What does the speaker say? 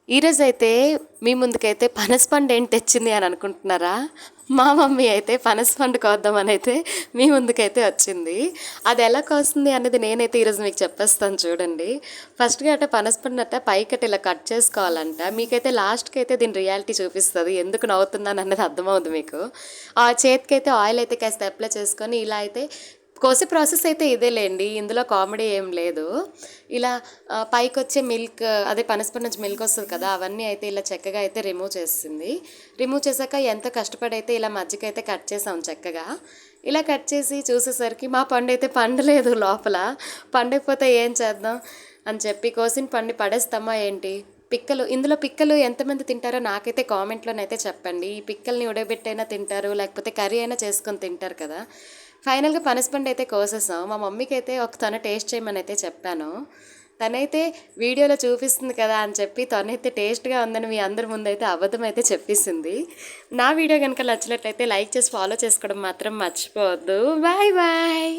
ఈరోజైతే మీ ముందుకైతే పనసపండు ఏంటి తెచ్చింది అని అనుకుంటున్నారా? మా మమ్మీ అయితే పనసపండు కోద్దామని అయితే మీ ముందుకైతే వచ్చింది. అది ఎలా కోస్తుంది అనేది నేనైతే ఈరోజు మీకు చెప్పేస్తాను చూడండి. ఫస్ట్‌గా అట్ట పనసపండు అట్ట పైకట్ట ఇలా కట్ చేసుకోవాలంట. మీకైతే లాస్ట్‌కి అయితే దీని రియాలిటీ చూపిస్తది. ఎందుకు నవ్వుతున్నాను అనేది అర్థమవుద్ది మీకు. ఆ చేతికైతే ఆయిల్ అయితే కాస్త అప్లై చేసుకొని ఇలా అయితే కోసే ప్రాసెస్ అయితే ఇదేలేండి. ఇందులో కామెడీ ఏం లేదు. ఇలా పైకొచ్చే మిల్క్ అదే పనసపండు నుంచి మిల్క్ వస్తది కదా! అవన్నీ అయితే ఇలా చక్కగా అయితే రిమూవ్ చేసేసింది. రిమూవ్ చేశాక ఎంతో కష్టపడి అయితే ఇలా మధ్యకైతే కట్ చేసాం చక్కగా. ఇలా కట్ చేసి చూసేసరికి మా పండైతే పండలేదు లోపల. పండకపోతే ఏం చేద్దాం అని చెప్పి కోసిన పండు పడేస్తామా ఏంటి? ఇందులో పిక్కలు ఎంతమంది తింటారో నాకైతే కామెంట్లోనైతే చెప్పండి. ఈ పిక్కల్ని ఉడకబెట్టైనా తింటారు, లేకపోతే కర్రీ అయినా చేసుకొని తింటారు కదా! ఫైనల్‌గా పనసపండు అయితే కోసేసాం. మా మమ్మీకి అయితే ఒక తొన టేస్ట్ చేయమని అయితే చెప్పాను. తనైతే వీడియోలో చూపిస్తుంది కదా అని చెప్పి తనైతే టేస్ట్‌గా ఉందని మీ అందరి ముందైతే అబద్ధం అయితే చెప్పేసింది. నా వీడియో కనుక నచ్చినట్లయితే లైక్ చేసి ఫాలో చేసుకోవడం మాత్రం మర్చిపోవద్దు. Bye bye.